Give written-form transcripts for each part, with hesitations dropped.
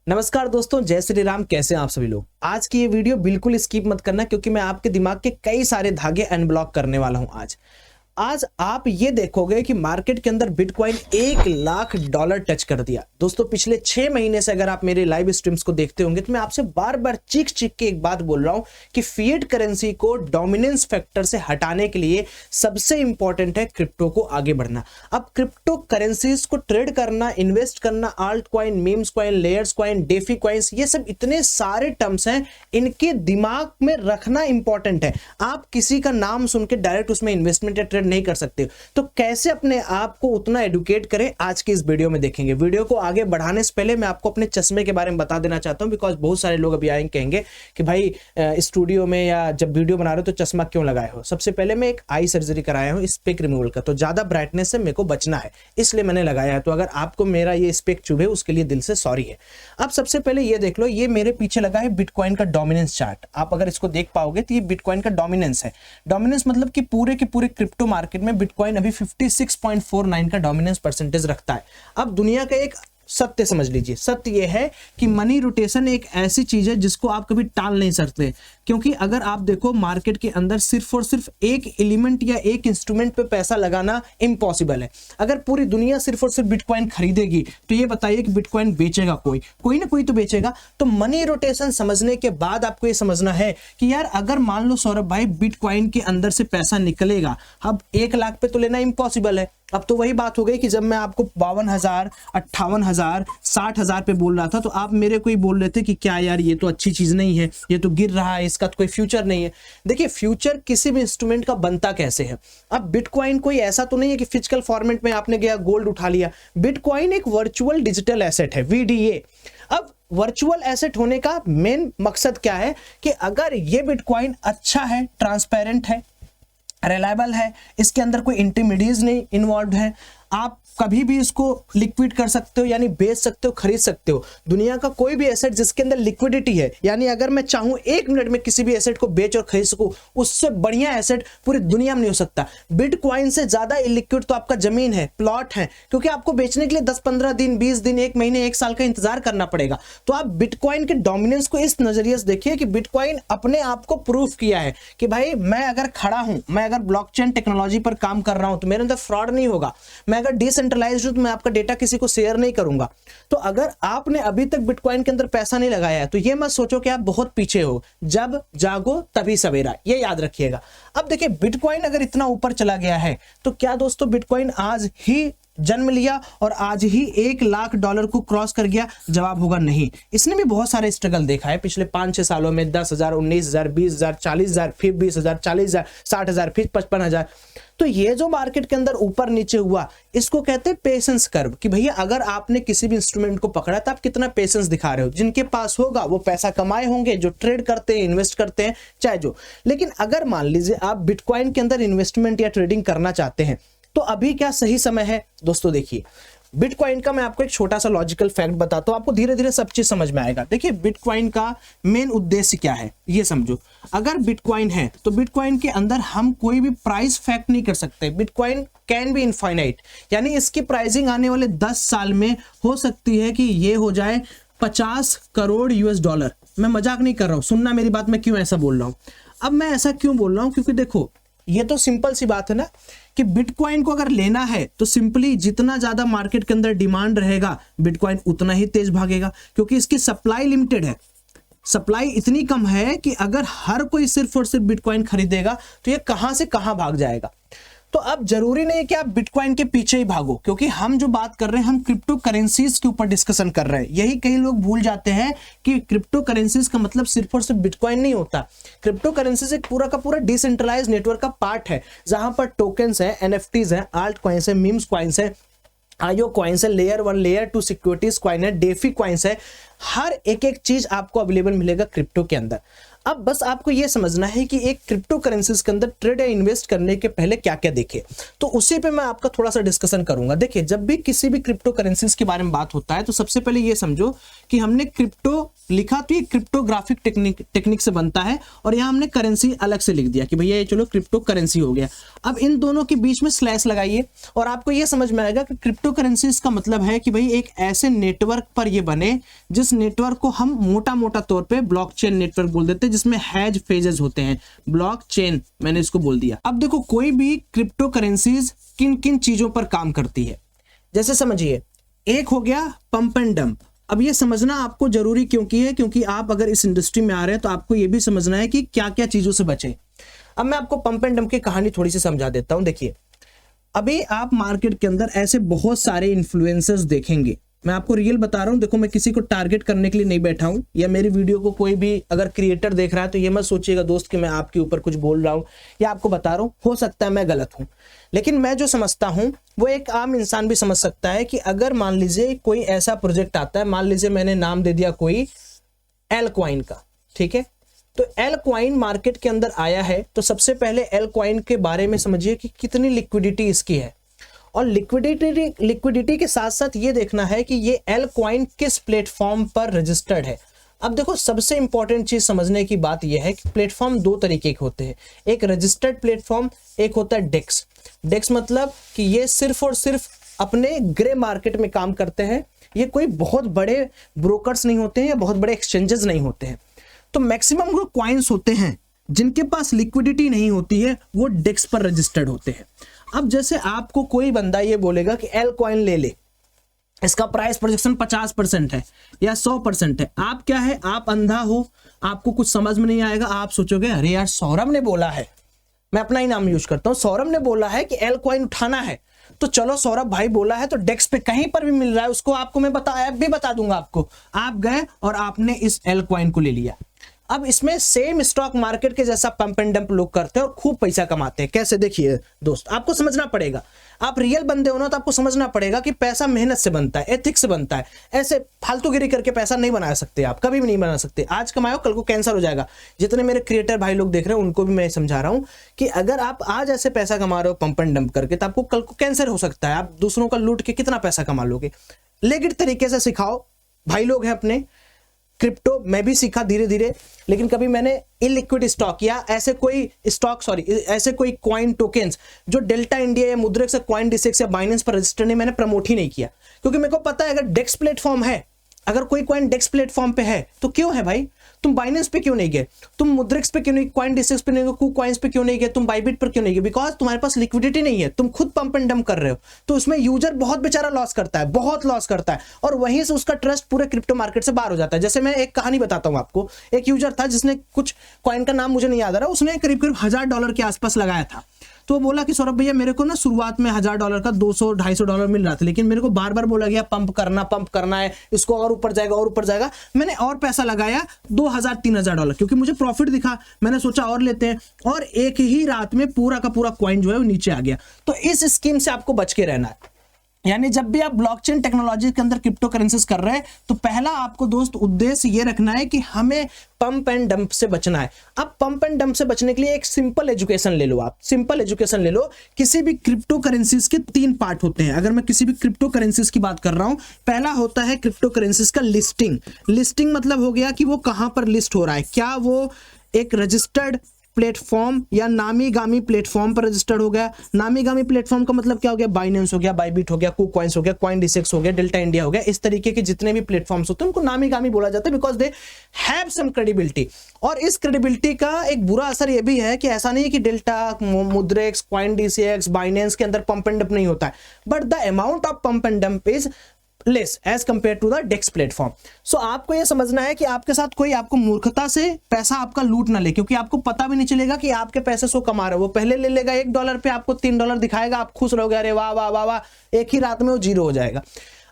नमस्कार दोस्तों, जय श्री राम। कैसे हैं आप सभी लोग। आज की ये वीडियो बिल्कुल स्किप मत करना क्योंकि मैं आपके दिमाग के कई सारे धागे अनब्लॉक करने वाला हूं। आज आप ये देखोगे कि मार्केट के अंदर बिटकॉइन $1,00,000 टच कर दिया। दोस्तों पिछले 6 महीने से अगर आप मेरे लाइव स्ट्रीम्स को देखते होंगे तो मैं आपसे बार बार चीख के एक बात बोल रहा हूं कि फिएट करेंसी को डोमिनेंस फैक्टर से हटाने के लिए सबसे इंपॉर्टेंट है क्रिप्टो को आगे बढ़ना। अब क्रिप्टो करेंसीज को ट्रेड करना, इन्वेस्ट करना, alt coin, memes coin, layers coin, DeFi coins, ये सब इतने सारे टर्म्स हैं, इनके दिमाग में रखना इंपॉर्टेंट है। आप किसी का नाम सुन के डायरेक्ट उसमें इन्वेस्टमेंट या ट्रेड नहीं कर सकते। तो कैसे अपने आप को उतना एडुकेट करें, आज के इस वीडियो में देखेंगे। वीडियो को आगे बढ़ाने से पहले मैं आपको अपने चश्मे के बारे में बता देना चाहता हूं, बिकॉज बहुत सारे लोग अभी आएंगे कहेंगे कि भाई स्टूडियो में या जब वीडियो बना रहे हो तो चश्मा क्यों लगाए हो। सबसे पहले मैं एक आई सर्जरी कराया हूं स्पेक रिमूवल का, तो ज्यादा ब्राइटनेस से मेरे को बचना है इसलिए मैंने लगाया है। तो अगर आपको मेरा ये स्पेक चुभे उसके लिए दिल से सॉरी है। अब सबसे पहले ये देख लो, ये मेरे पीछे लगा है बिटकॉइन का डोमिनेंस चार्ट। आप अगर इसको देख पाओगे तो ये बिटकॉइन का डोमिनेंस है। डोमिनेंस मतलब कि पूरे के पूरे क्रिप्टो मार्केट में बिटकॉइन अभी 56.49 का डोमिनेंस परसेंटेज रखता है। अब दुनिया का एक सत्य समझ लीजिए, सत्य यह है कि मनी रोटेशन एक ऐसी चीज है जिसको आप कभी टाल नहीं सकते, क्योंकि अगर आप देखो मार्केट के अंदर सिर्फ और सिर्फ एक एलिमेंट या एक इंस्ट्रूमेंट पे पैसा लगाना इम्पॉसिबल है। अगर पूरी दुनिया सिर्फ और सिर्फ बिटकॉइन खरीदेगी तो ये बताइए कि बिटकॉइन बेचेगा कोई ना कोई तो बेचेगा। तो मनी रोटेशन समझने के बाद आपको ये समझना है कि यार अगर मान लो सौरभ भाई बिटकॉइन के अंदर से पैसा निकलेगा, अब 1 लाख पे तो लेना इम्पॉसिबल है। अब तो वही बात हो गई कि जब मैं आपको 52,000, 58,000, 60,000 पे बोल रहा था तो आप मेरे को ही बोल रहे थे कि क्या यार ये तो अच्छी चीज नहीं है, ये तो गिर रहा है, इसका तो कोई फ्यूचर नहीं है। देखिए फ्यूचर किसी भी इंस्ट्रूमेंट का बनता कैसे है। अब बिटकॉइन कोई ऐसा तो नहीं है कि फिजिकल फॉर्मेट में आपने गया गोल्ड उठा लिया। बिटकॉइन एक वर्चुअल डिजिटल एसेट है, VDA। अब वर्चुअल एसेट होने का मेन मकसद क्या है कि अगर ये बिटकॉइन अच्छा है, ट्रांसपेरेंट है, रिलायबल है, इसके अंदर कोई इंटरमीडिएट नहीं इन्वॉल्व है, आप कभी भी इसको लिक्विड कर सकते हो, यानी बेच सकते हो, खरीद सकते हो। दुनिया का कोई भी एसेट जिसके अंदर लिक्विडिटी है, यानी अगर मैं चाहूं 1 मिनट में किसी भी एसेट को बेच और खरीद सकूं, उससे बढ़िया एसेट पूरी दुनिया में नहीं हो सकता। बिटकॉइन से ज्यादा इलिक्विड तो आपका जमीन है, प्लॉट है, क्योंकि आपको बेचने के लिए 10-15 दिन, 20 दिन, 1 महीने, 1 साल का इंतजार करना पड़ेगा। तो आप बिटकॉइन के डोमिनेंस को इस नजरिए से देखिए कि बिटकॉइन अपने आप को प्रूफ किया है कि भाई मैं अगर खड़ा हूं, मैं अगर ब्लॉकचेन टेक्नोलॉजी पर काम कर रहा हूं तो मेरे अंदर फ्रॉड नहीं होगा। मैं अगर डिसेंट्रलाइज्ड हूं तो मैं आपका डेटा किसी को शेयर नहीं करूंगा। तो अगर आपने अभी तक बिटकॉइन के अंदर पैसा नहीं लगाया है तो ये मत सोचो कि आप बहुत पीछे हो। जब जागो तभी सवेरा, ये याद रखिएगा। अब देखिए बिटकॉइन अगर इतना ऊपर चला गया है तो क्या दोस्तों बिटकॉइन आज ही जन्म लिया और आज ही $1,00,000 को क्रॉस कर गया? जवाब होगा नहीं। इसने भी बहुत सारे स्ट्रगल देखा है पिछले 5-6 सालों में। 10,000, 19,000, 20,000, 40,000, फिर 20,000, 40,000, 60,000, फिर 55,000। तो ये जो मार्केट के अंदर ऊपर नीचे हुआ, इसको कहते हैं पेशेंस कर्व, कि भैया अगर आपने किसी भी इंस्ट्रूमेंट को पकड़ा तो आप कितना पेशेंस दिखा रहे हो। जिनके पास होगा वो पैसा कमाए होंगे, जो ट्रेड करते हैं, इन्वेस्ट करते हैं, चाहे जो। लेकिन अगर मान लीजिए आप बिटकॉइन के अंदर इन्वेस्टमेंट या ट्रेडिंग करना चाहते हैं तो अभी क्या सही समय है? दोस्तों देखिए बिटकॉइन का मैं आपको एक छोटा सा लॉजिकल फैक्ट बताता हूं, आपको धीरे धीरे सब चीज समझ में आएगा। देखिए बिटकॉइन का मेन उद्देश्य क्या है ये समझो। अगर बिटकॉइन है तो बिटकॉइन के अंदर हम कोई भी प्राइस फैक्ट नहीं कर सकते। बिटकॉइन कैन बी इनफाइनाइट, यानी इसकी प्राइसिंग आने वाले 10 साल में हो सकती है कि ये हो जाए 50 करोड़ US$। मैं मजाक नहीं कर रहा हूं, सुनना मेरी बात, मैं क्यों ऐसा बोल रहा हूं। अब मैं ऐसा क्यों बोल रहा हूं, क्योंकि देखो ये तो सिंपल सी बात है ना कि बिटकॉइन को अगर लेना है तो सिंपली जितना ज्यादा मार्केट के अंदर डिमांड रहेगा बिटकॉइन उतना ही तेज भागेगा, क्योंकि इसकी सप्लाई लिमिटेड है। सप्लाई इतनी कम है कि अगर हर कोई सिर्फ और सिर्फ बिटकॉइन खरीदेगा तो ये कहां से कहां भाग जाएगा। तो अब जरूरी नहीं है कि आप बिटकॉइन के पीछे ही भागो, क्योंकि हम जो बात कर रहे हैं हम क्रिप्टो करेंसीज के ऊपर डिस्कशन कर रहे हैं। यही कई लोग भूल जाते हैं कि क्रिप्टो करेंसीज का मतलब सिर्फ और सिर्फ बिटकॉइन नहीं होता। क्रिप्टो करेंसीज एक पूरा का पूरा डिसेंट्रलाइज्ड नेटवर्क का पार्ट है, जहां पर टोकन्स है, NFTs है, आल्ट कॉइन्स है, मीम्स कॉइन्स है, आईओ कॉइन्स है, लेयर 1, लेयर 2 सिक्योरिटीज कॉइन है, डेफी कॉइन्स है। हर एक चीज आपको अवेलेबल मिलेगा क्रिप्टो के अंदर। अब बस आपको यह समझना है कि एक क्रिप्टो करेंसीज के अंदर ट्रेड या इन्वेस्ट करने के पहले क्या क्या देखे, तो उसी पे मैं आपका थोड़ा सा डिस्कशन करूंगा। देखिए जब भी किसी भी क्रिप्टो करेंसीज के बारे में बात होता है तो सबसे पहले ये समझो कि हमने क्रिप्टो लिखा तो ये क्रिप्टोग्राफिक टेक्निक से बनता है, और यहाँ हमने करेंसी अलग से लिख दिया कि भैया ये चलो क्रिप्टो करेंसी हो गया। अब इन दोनों के बीच में स्लैश लगाइए और आपको ये समझ में आएगा कि क्रिप्टो करेंसी का मतलब है कि भाई एक ऐसे नेटवर्क पर ये बने जिस नेटवर्क को हम मोटा मोटा तौर पे ब्लॉकचेन नेटवर्क बोल देते हैं, जिसमें हैज फेजेस होते हैं। ब्लॉकचेन मैंने इसको बोल दिया। अब देखो कोई भी क्रिप्टो करेंसीज किन किन चीजों पर काम करती है, जैसे समझिए एक हो गया पंप एंड डंप। अब ये समझना आपको जरूरी क्योंकि है, क्योंकि आप अगर इस इंडस्ट्री में आ रहे हैं तो आपको ये भी समझना है कि क्या क्या चीजों से बचें। अब मैं आपको पंप एंड डंप की कहानी थोड़ी सी समझा देता हूं। देखिए अभी आप मार्केट के अंदर ऐसे बहुत सारे इन्फ्लुएंसर्स देखेंगे, मैं आपको रियल बता रहा हूं। देखो मैं किसी को टारगेट करने के लिए नहीं बैठा हूं, या मेरी वीडियो को कोई भी अगर क्रिएटर देख रहा है तो ये मत सोचिएगा दोस्त कि मैं आपके ऊपर कुछ बोल रहा हूं या आपको बता रहा हूं, हो सकता है मैं गलत हूं, लेकिन मैं जो समझता हूं वो एक आम इंसान भी समझ सकता है कि अगर मान लीजिए कोई ऐसा प्रोजेक्ट आता है, मान लीजिए मैंने नाम दे दिया कोई एल क्वाइन का, ठीक है, तो एल क्वाइन मार्केट के अंदर आया है, तो सबसे पहले एल क्वाइन के बारे में समझिए कि कितनी लिक्विडिटी इसकी है, और लिक्विडिटी के साथ साथ ये देखना है कि ये एल क्वाइन किस प्लेटफॉर्म पर रजिस्टर्ड है। अब देखो सबसे इंपॉर्टेंट चीज समझने की बात यह है कि प्लेटफॉर्म दो तरीके के होते हैं, एक रजिस्टर्ड प्लेटफॉर्म, एक होता है डेक्स। डेक्स मतलब कि ये सिर्फ और सिर्फ अपने ग्रे मार्केट में काम करते हैं, ये कोई बहुत बड़े ब्रोकर्स नहीं होते हैं या बहुत बड़े एक्सचेंजेस नहीं होते हैं। तो मैक्सिमम जो क्वाइंस होते हैं जिनके पास लिक्विडिटी नहीं होती है वो डेक्स पर रजिस्टर्ड होते हैं। अब जैसे आपको कोई बंदा ये बोलेगा कि एल क्वाइन ले ले, इसका प्राइस प्रोजेक्शन 50% है या 100% है, आप क्या है, आप अंधा हो, आपको कुछ समझ में नहीं आएगा, आप सोचोगे अरे यार सौरभ ने बोला है, मैं अपना ही नाम यूज करता हूं, सौरभ ने बोला है कि एल क्वाइन उठाना है, तो चलो सौरभ भाई बोला है तो डेक्स पे कहीं पर भी मिल रहा है उसको, आपको मैं बता दूंगा आपको। आप गए और आपने इस एल क्वाइन को ले लिया। अब इसमें सेम स्टॉक मार्केट के जैसा पंप एंड डंप लोग करते हैं और खूब पैसा कमाते हैं। कैसे, देखिए दोस्त, आपको समझना पड़ेगा, आप रियल बंदे हो ना तो आपको समझना पड़ेगा कि पैसा मेहनत से बनता है, एथिक्स से बनता है। ऐसे फालतूगिरी करके पैसा नहीं बना सकते, आप कभी भी नहीं बना सकते। आज कमाओ कल को कैंसर हो जाएगा। जितने मेरे क्रिएटर भाई लोग देख रहे हैं उनको भी मैं समझा रहा हूं कि अगर आप आज ऐसे पैसा कमा रहे हो पंप एंड डंप करके तो आपको कल को कैंसर हो सकता है। आप दूसरों का लूट के कितना पैसा कमा लोगे। लेकिन तरीके से सिखाओ, भाई लोग हैं अपने। क्रिप्टो मैं भी सीखा धीरे धीरे, लेकिन कभी मैंने इलिक्विड स्टॉक या ऐसे कोई कॉइन टोकन्स जो डेल्टा इंडिया या मुद्रेक्स या कॉइन डिसेक्स या बाइनेंस पर रजिस्टर नहीं, मैंने प्रमोट ही नहीं किया, क्योंकि मेरे को पता है अगर डेक्स प्लेटफॉर्म है, अगर कोई कॉइन डेक्स प्लेटफॉर्म पे है तो क्यों है भाई, तुम बाइनेंस पे क्यों नहीं गए, तुम मुद्रेक्स पे क्यों नहीं, कॉइन डिसेक्स पे नहीं गए, कू कॉइन्स पे क्यों नहीं गए, तुम बाइबिट पर क्यों नहीं गए? बिकॉज तुम्हारे पास लिक्विडिटी नहीं है, तुम खुद पंप एंड डंप कर रहे हो, तो उसमें यूजर बहुत बेचारा लॉस करता है, बहुत लॉस करता है, और वहीं से उसका ट्रस्ट पूरे क्रिप्टो मार्केट से बाहर हो जाता है। जैसे मैं एक कहानी बताता हूं आपको, एक यूजर था जिसने कुछ कॉइन का नाम मुझे नहीं याद आ रहा, उसने करीब करीब $1000 के आसपास लगाया था। तो वो बोला कि सौरभ भैया मेरे को ना शुरुआत में $1000 का $200-250 मिल रहा था, लेकिन मेरे को बार बार बोला गया पंप करना है, इसको और ऊपर जाएगा। मैंने और पैसा लगाया $2000-3000, क्योंकि मुझे प्रॉफिट दिखा, मैंने सोचा और लेते हैं, और एक ही रात में पूरा का पूरा कॉइन जो है वो नीचे आ गया। तो इस स्कीम से आपको बच के रहना है। यानी जब भी आप ब्लॉकचेन टेक्नोलॉजी के अंदर क्रिप्टो करेंसीज कर रहे हैं तो पहला आपको दोस्त उद्देश्य ये रखना है कि हमें पंप एंड डंप से बचना है। अब पंप एंड डंप से बचने के लिए एक सिंपल एजुकेशन ले लो, आप सिंपल एजुकेशन ले लो। किसी भी क्रिप्टो करेंसीज के 3 पार्ट होते हैं। अगर मैं किसी भी क्रिप्टो करेंसीज की बात कर रहा हूं, पहला होता है क्रिप्टो करेंसीज का लिस्टिंग मतलब हो गया कि वो कहां पर लिस्ट हो रहा है, क्या वो एक रजिस्टर्ड प्लेटफॉर्म या नामी गामी प्लेटफॉर्म पर रजिस्टर्ड हो गया। नामी गामी प्लेटफॉर्म का मतलब क्या हो गया, बाइनेंस हो गया, बाइबिट हो गया, कुकॉइंस हो गया, कॉइन डिसेक्स हो गया, डेल्टा इंडिया हो गया। इस तरीके के जितने भी प्लेटफॉर्म्स होते हैं उनको नामी गामी बोला जाता है, because they have some credibility. और इस क्रेडिबिलिटी का एक बुरा असर यह भी है कि ऐसा नहीं है कि Delta, Mudrex, CoinDCX, Binance के अंदर पंप एंड डंप नहीं होता है, but the amount of pump and dump is less as compare to the DEX platform. So आपको यह समझना है कि आपके साथ कोई आपको मूर्खता से पैसा आपका लूट ना ले, क्योंकि आपको पता भी नहीं चलेगा कि आपके पैसे सो कमा रहे हो। वो पहले ले लेगा $1 पे, आपको $3 दिखाएगा, आप खुश रहोगे, अरे वाह वाह वाह वाह, एक ही रात में वो 0 हो जाएगा।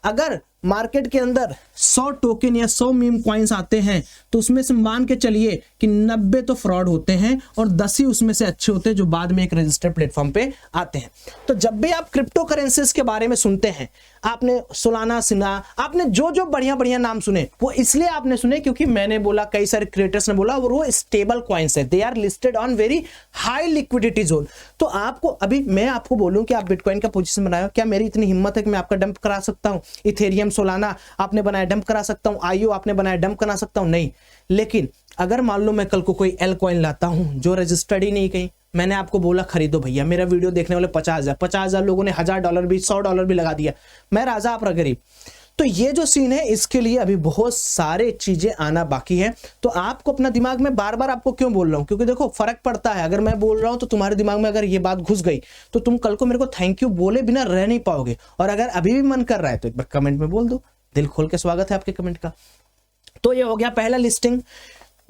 अगर मार्केट के अंदर 100 टोकन या 100 मीम कॉइन्स आते हैं तो उसमें से मान के चलिए कि 90 तो फ्रॉड होते हैं और 10 ही उसमें से अच्छे होते हैं जो बाद में एक रजिस्टर्ड प्लेटफॉर्म पे आते हैं। तो जब भी आप क्रिप्टो करेंसीज के बारे में सुनते हैं, आपने सोलाना सुना, आपने जो बढ़िया बढ़िया नाम सुने, वो इसलिए आपने सुने क्योंकि मैंने बोला, कई सारे क्रिएटर्स ने बोला, और वो स्टेबल कॉइन्स है, they are listed on very high liquidity zone. तो आपको अभी मैं आपको बोलूं कि आप बिटकॉइन का पोजीशन बनाओ, क्या मेरी इतनी हिम्मत है कि मैं आपका डंप करा सकता हूं? इथेरियम सोलाना आपने बनाया डंप करा सकता हूं, आईओ आपने बनाया डंप करा सकता हूं, नहीं। लेकिन अगर मान लो मैं कल को कोई एल कॉइन लाता हूं जो रजिस्टर्ड ही नहीं कहीं, मैंने आपको बोला खरीदो भैया, मेरा वीडियो देखने वाले 50,000 लोगों ने $1000 भी, $100 भी लगा दिया, मैं राजा आप गरीब। तो ये जो सीन है इसके लिए अभी बहुत सारे चीजें आना बाकी है। तो आपको अपना दिमाग में बार बार आपको क्यों बोल रहा हूं, क्योंकि देखो फर्क पड़ता है। अगर मैं बोल रहा हूं तो तुम्हारे दिमाग में अगर ये बात घुस गई तो तुम कल को मेरे को थैंक यू बोले बिना रह नहीं पाओगे। और अगर अभी भी मन कर रहा है तो एक बार कमेंट में बोल दो, दिल खोल के स्वागत है आपके कमेंट का। तो ये हो गया पहला लिस्टिंग।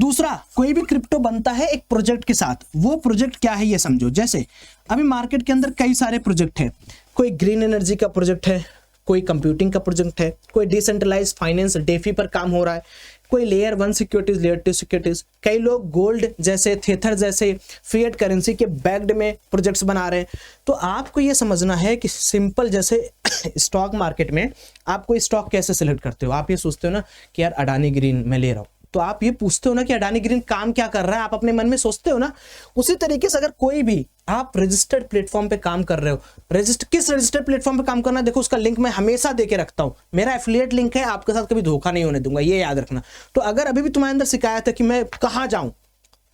दूसरा, कोई भी क्रिप्टो बनता है एक प्रोजेक्ट के साथ, वो प्रोजेक्ट क्या है ये समझो। जैसे अभी मार्केट के अंदर कई सारे प्रोजेक्ट हैं, कोई ग्रीन एनर्जी का प्रोजेक्ट है, कोई कंप्यूटिंग का प्रोजेक्ट है, कोई डिसेंट्रलाइज फाइनेंस डेफी पर काम हो रहा है, कोई लेयर 1 सिक्योरिटीज, लेयर 2 सिक्योरिटीज, कई लोग गोल्ड जैसे, थेथर जैसे फिएट करेंसी के बैक्ड में प्रोजेक्ट्स बना रहे हैं। तो आपको ये समझना है कि सिंपल जैसे स्टॉक मार्केट में आप कोई स्टॉक कैसे सिलेक्ट करते हो। आप ये सोचते हो ना कि यार अडानी ग्रीन मैं ले रहा हूं, तो आप ये पूछते हो ना कि अडानी ग्रीन काम क्या कर रहा है, आप अपने मन में सोचते हो ना। उसी तरीके से अगर कोई भी आप रजिस्टर्ड प्लेटफॉर्म पे काम कर रहे हो, किस रजिस्टर्ड प्लेटफॉर्म पे काम करना है देखो, उसका लिंक मैं हमेशा देके रखता हूं, मेरा एफिलिएट लिंक है, आपके साथ कभी धोखा नहीं होने दूंगा, ये याद रखना। तो अगर अभी भी तुम्हारे अंदर शिकायत है कि मैं कहां जाऊं,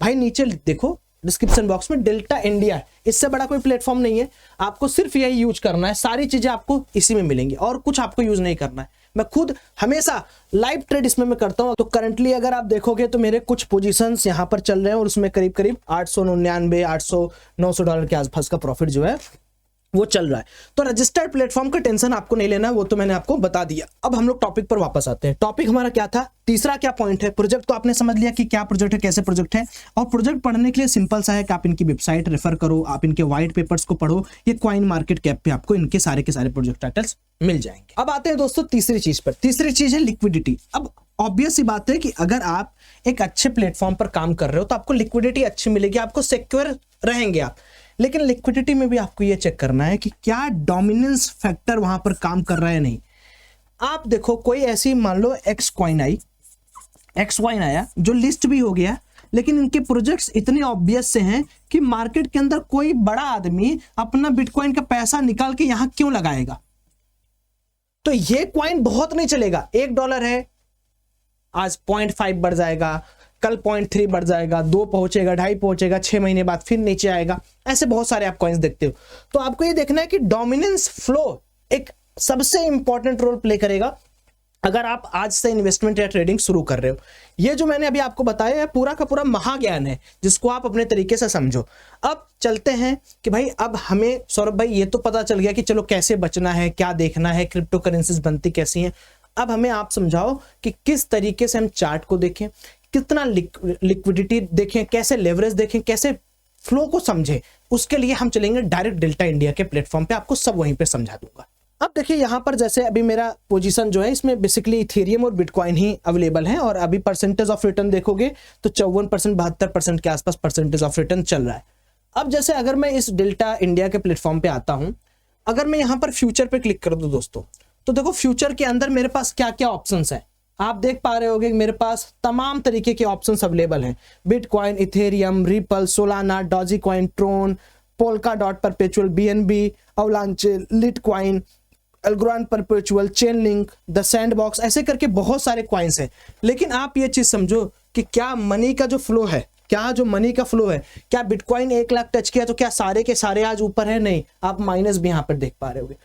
भाई नीचे देखो डिस्क्रिप्शन बॉक्स में डेल्टा इंडिया है, इससे बड़ा कोई प्लेटफॉर्म नहीं है। आपको सिर्फ यही यूज करना है, सारी चीजें आपको इसी में मिलेंगी और कुछ आपको यूज नहीं करना है। मैं खुद हमेशा लाइव ट्रेड इसमें मैं करता हूं। तो करंटली अगर आप देखोगे तो मेरे कुछ पोजीशंस यहां पर चल रहे हैं और उसमें करीब करीब 899, 800, $900 के आसपास का प्रॉफिट जो है वो चल रहा है। तो रजिस्टर्ड प्लेटफॉर्म का टेंशन आपको नहीं लेना, वो तो मैंने आपको बता दिया। अब हम लोग टॉपिक पर वापस आते हैं। टॉपिक हमारा क्या था, तीसरा क्या पॉइंट है, प्रोजेक्ट। तो आपने समझ लिया कि क्या प्रोजेक्ट है, कैसे प्रोजेक्ट है। और प्रोजेक्ट पढ़ने के लिए सिंपल सा है कि आप इनकी वेबसाइट रेफर करो, आप इनके व्हाइट पेपर्स को पढ़ो, ये कॉइन मार्केट कैप पे आपको इनके सारे के सारे प्रोजेक्ट टाइटल्स मिल जाएंगे। अब आते हैं दोस्तों तीसरी चीज पर। तीसरी चीज है लिक्विडिटी। अब ऑब्वियस सी बात है कि अगर आप एक अच्छे प्लेटफॉर्म पर काम कर रहे हो तो आपको लिक्विडिटी अच्छी मिलेगी, आपको सिक्योर रहेंगे आप। लेकिन लिक्विडिटी में भी आपको ये चेक करना है कि क्या डोमिनेंस फैक्टर वहां पर काम कर रहा है नहीं। आप देखो कोई ऐसी मान लो एक्स कॉइन आया जो लिस्ट भी हो गया, लेकिन इनके प्रोजेक्ट्स इतने ऑब्वियस से हैं कि मार्केट के अंदर कोई बड़ा आदमी अपना बिटकॉइन का पैसा निकाल के यहां क्यों लगाएगा। तो ये कॉइन बहुत नहीं चलेगा। $1 है, आज 0.5 बढ़ जाएगा, कल 0.3 बढ़ जाएगा, 2 पहुंचेगा, 2.5 पहुंचेगा, 6 महीने बाद फिर नीचे आएगा। ऐसे बहुत सारे आप कॉइन्स देखते हो। तो आपको ये देखना है कि डोमिनेंस फ्लो एक सबसे इंपॉर्टेंट रोल प्ले करेगा अगर आप आज से इन्वेस्टमेंट या ट्रेडिंग शुरू कर रहे हो। ये जो मैंने अभी आपको बताया है पूरा का पूरा महाज्ञान है, जिसको आप अपने तरीके से समझो। अब चलते हैं कि भाई अब हमें सौरभ भाई ये तो पता चल गया कि चलो कैसे बचना है, क्या देखना है, क्रिप्टो करेंसीज बनती कैसी हैं। अब हमें आप समझाओ कि किस तरीके से हम चार्ट को देखें, कितना लिक्विडिटी देखें, कैसे लेवरेज देखें, कैसे फ्लो को समझें। उसके लिए हम चलेंगे डायरेक्ट डेल्टा इंडिया के प्लेटफॉर्म पे, आपको सब वहीं पे समझा दूंगा। अब देखिए यहाँ पर जैसे अभी मेरा पोजीशन जो है इसमें बेसिकली इथेरियम और बिटकॉइन ही अवेलेबल है, और अभी परसेंटेज ऑफ रिटर्न देखोगे तो 54%, 72% के आसपास परसेंटेज ऑफ रिटर्न चल रहा है। अब जैसे अगर मैं इस डेल्टा इंडिया के प्लेटफॉर्म पे आता हूं, अगर मैं यहाँ पर फ्यूचर पे क्लिक कर दूं दोस्तों, तो देखो फ्यूचर के अंदर मेरे पास क्या क्या ऑप्शंस है। आप देख पा रहे होगे मेरे पास तमाम तरीके के ऑप्शंस अवेलेबल हैं। Bitcoin, Ethereum, Ripple, Solana, Dogecoin, Tron, Polkadot perpetual, BNB, Avalanche, Litecoin, Algorand perpetual, Chainlink, the Sandbox, ऐसे करके बहुत सारे कॉइन्स हैं। लेकिन आप ये चीज समझो कि क्या मनी का जो फ्लो है, क्या बिटकॉइन 1 लाख टच किया तो क्या सारे के सारे आज ऊपर है? नहीं, आप माइनस भी यहां पर देख पा रहे होगे।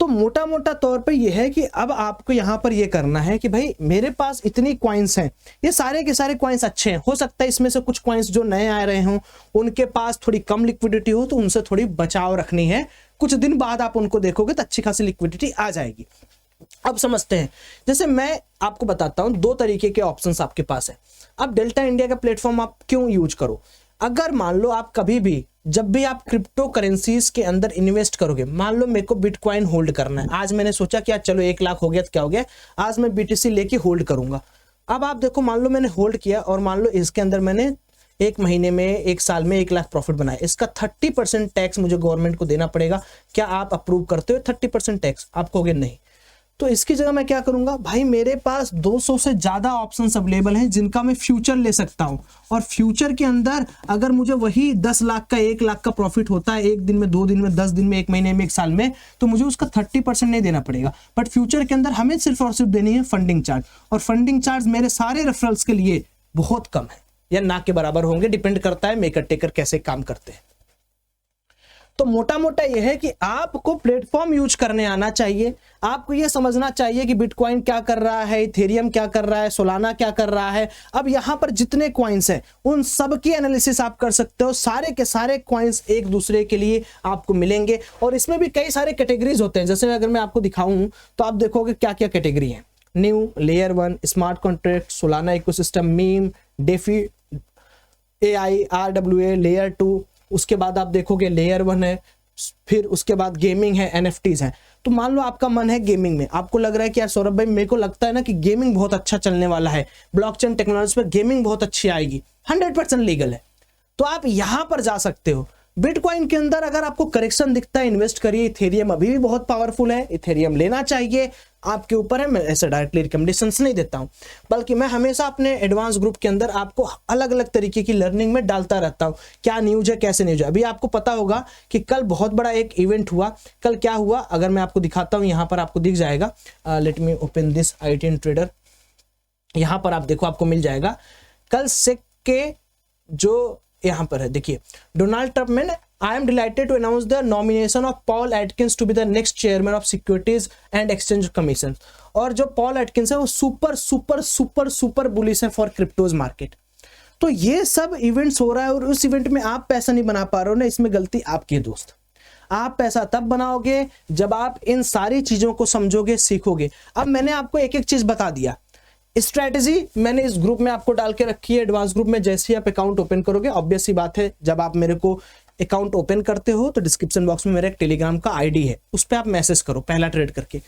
तो मोटा मोटा तौर पे ये है कि अब आपको यहां पर ये करना है कि भाई मेरे पास इतनी कॉइन्स हैं, ये सारे के सारे कॉइन्स अच्छे हैं। हो सकता है इसमें से कुछ कॉइन्स जो नए आ रहे हों उनके पास थोड़ी कम लिक्विडिटी हो, तो उनसे थोड़ी बचाव रखनी है। कुछ दिन बाद आप उनको देखोगे तो अच्छी खासी लिक्विडिटी आ जाएगी। अब समझते हैं, जैसे मैं आपको बताता हूं 2 तरीके के ऑप्शंस आपके पास है। अब डेल्टा इंडिया का प्लेटफॉर्म आप क्यों यूज करो? अगर मान लो आप कभी भी जब भी आप क्रिप्टो करेंसीज के अंदर इन्वेस्ट करोगे, मान लो मेरे को बिटकॉइन होल्ड करना है, आज मैंने सोचा कि आज चलो 1 लाख हो गया तो क्या हो गया, आज मैं BTC लेके होल्ड करूंगा। अब आप देखो, मान लो मैंने होल्ड किया और मान लो इसके अंदर मैंने 1 महीने में, 1 साल में 1 लाख प्रॉफिट बनाया, इसका 30% टैक्स मुझे गवर्नमेंट को देना पड़ेगा। क्या आप अप्रूव करते हो 30% टैक्स? आप कहोगे नहीं। तो इसकी जगह मैं क्या करूंगा भाई, मेरे पास 200 से ज्यादा ऑप्शंस अवेलेबल हैं जिनका मैं फ्यूचर ले सकता हूं, और फ्यूचर के अंदर अगर मुझे वही 10 लाख का 1 लाख का प्रॉफिट होता है 1 दिन में, 2 दिन में, 10 दिन में, 1 महीने में, 1 साल में, तो मुझे उसका 30% नहीं देना पड़ेगा। बट फ्यूचर के अंदर हमें सिर्फ और सिर्फ देनी है फंडिंग चार्ज, और फंडिंग चार्ज मेरे सारे रेफरल्स के लिए बहुत कम है या ना के बराबर होंगे, डिपेंड करता है मेकर टेकर कैसे काम करते हैं। तो मोटा मोटा यह है कि आपको प्लेटफॉर्म यूज करने आना चाहिए, आपको यह समझना चाहिए कि बिटकॉइन क्या कर रहा है, इथेरियम क्या कर रहा है, सोलाना क्या कर रहा है। अब यहां पर जितने कॉइन्स हैं उन सब की एनालिसिस आप कर सकते हो, सारे के सारे कॉइन्स एक दूसरे के लिए आपको मिलेंगे, और इसमें भी कई सारे कैटेगरीज होते हैं। जैसे अगर मैं आपको दिखाऊं तो आप देखोगे क्या क्या कैटेगरी है, new, layer 1, smart contract, Solana ecosystem, meme, DeFi, AI, RWA, layer 2, उसके बाद आप देखोगे लेयर 1 है, फिर उसके बाद गेमिंग है, NFTs है। तो मान लो आपका मन है गेमिंग में, आपको लग रहा है कि यार सौरभ भाई मेरे को लगता है ना कि गेमिंग बहुत अच्छा चलने वाला है, ब्लॉकचेन टेक्नोलॉजी पर गेमिंग बहुत अच्छी आएगी, 100% लीगल है, तो आप यहां पर जा सकते हो। बिटकॉइन के अंदर अगर आपको करेक्शन दिखता है इन्वेस्ट करिए, इथेरियम अभी भी बहुत पावरफुल है, इथेरियम लेना चाहिए, आपके ऊपर है, मैं ऐसे डायरेक्टली रिकमेंडेशंस नहीं देता हूं, बल्कि मैं हमेशा अपने एडवांस ग्रुप के अंदर आपको अलग अलग तरीके की लर्निंग में डालता रहता हूं, क्या न्यूज है कैसे न्यूज है। अभी आपको पता होगा कि कल बहुत बड़ा एक इवेंट हुआ, कल क्या हुआ अगर मैं आपको दिखाता हूं, यहां पर आपको दिख जाएगा, let me open this ITN trader, यहां पर आप देखो आपको मिल जाएगा कल सेक के जो यहां पर है, देखिए डोनाल्ड ट्रंप में, I am delighted to announce the nomination of Paul Atkins to be the next chairman of Securities and Exchange Commission। और जो पॉल एटकिंस है वो super super super super bullish है फॉर क्रिप्टोज मार्केट। तो ये सब events हो रहा है, और उस इवेंट में आप पैसा नहीं बना पा रहे हो ना, इसमें गलती आपकी है दोस्त। आप पैसा तब बनाओगे जब आप इन सारी चीजों को समझोगे, सीखोगे। अब मैंने आपको एक एक चीज बता दिया, स्ट्रैटेजी मैंने इस ग्रुप में आपको डाल के रखी है, एडवांस ग्रुप में। जैसे ही आप अकाउंट ओपन करोगे, ऑब्वियस सी बात है, जब आप मेरे को अकाउंट ओपन करते हो तो डिस्क्रिप्शन बॉक्स में मेरा एक टेलीग्राम का ID है, उस पर आप मैसेज करो पहला ट्रेड करके,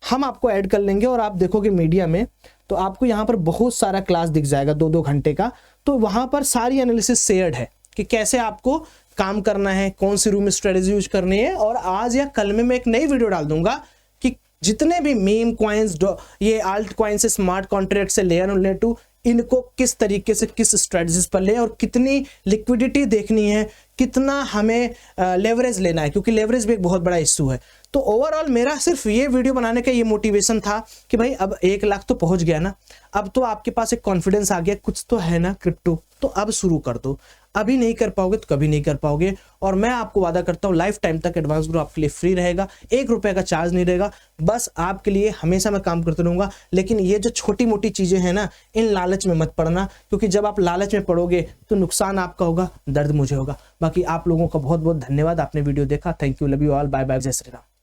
हम आपको ऐड कर लेंगे। और आप देखोगे मीडिया में तो आपको यहाँ पर बहुत सारा क्लास दिख जाएगा 2-2 घंटे का, तो वहां पर सारी एनालिसिस शेयर्ड है कि कैसे आपको काम करना है, कौन सी रूम स्ट्रेटेजी यूज करनी है। और आज या कल में मैं एक नई वीडियो डाल दूंगा कि जितने भी मीम कॉइन्स, ये आल्ट कॉइन से, स्मार्ट कॉन्ट्रैक्ट से, लेयर 2, इनको किस तरीके से किस स्ट्रेटजीज पर ले, और कितनी लिक्विडिटी देखनी है, कितना हमें लेवरेज लेना है, क्योंकि लेवरेज भी एक बहुत बड़ा इश्यू है। तो ओवरऑल मेरा सिर्फ ये वीडियो बनाने का ये मोटिवेशन था कि भाई अब 1 लाख तो पहुंच गया ना, अब तो आपके पास एक कॉन्फिडेंस आ गया, कुछ तो है ना क्रिप्टो, तो अब शुरू कर दो। अभी नहीं कर पाओगे तो कभी नहीं कर पाओगे। और मैं आपको वादा करता हूँ लाइफ टाइम तक एडवांस ग्रुप आपके लिए फ्री रहेगा, 1 रुपए का चार्ज नहीं रहेगा, बस आपके लिए हमेशा मैं काम करते रहूंगा। लेकिन ये जो छोटी मोटी चीजें हैं ना, इन लालच में मत पड़ना, क्योंकि जब आप लालच में पड़ोगे तो नुकसान आपका होगा, दर्द मुझे होगा। बाकी आप लोगों का बहुत बहुत धन्यवाद, आपने वीडियो देखा, thank you, love you all, bye bye, जय श्री राम।